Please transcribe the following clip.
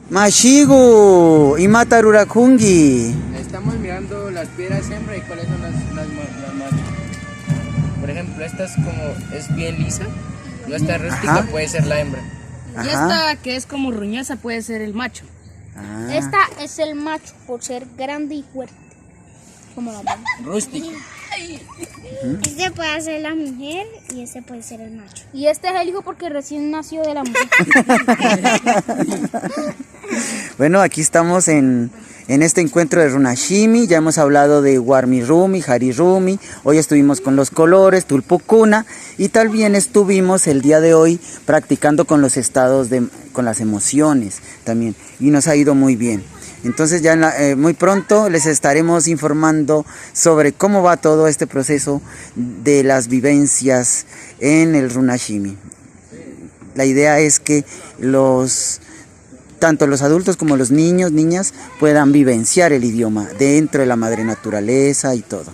Mashigu y Matarurakungi. Estamos mirando las piedras hembra y cuáles son las machos. Por ejemplo, esta es bien lisa, no está rústica, Ajá. puede ser la hembra. Y esta que es como ruñosa puede ser el macho. Esta es el macho por ser grande y fuerte. Como la mamá. Rústica. Este puede ser la mujer y este puede ser el macho. Y este es el hijo porque recién nació de la mujer. Bueno, aquí estamos en este encuentro de Runashimi. Ya hemos hablado de Warmirumi, Harirumi. Hoy estuvimos con los colores, Tulpukuna. Y también estuvimos el día de hoy practicando con los estados, con las emociones también. Y nos ha ido muy bien. Entonces ya muy pronto les estaremos informando sobre cómo va todo este proceso de las vivencias en el Runashimi. La idea es que tanto los adultos como los niños, niñas puedan vivenciar el idioma dentro de la madre naturaleza y todo.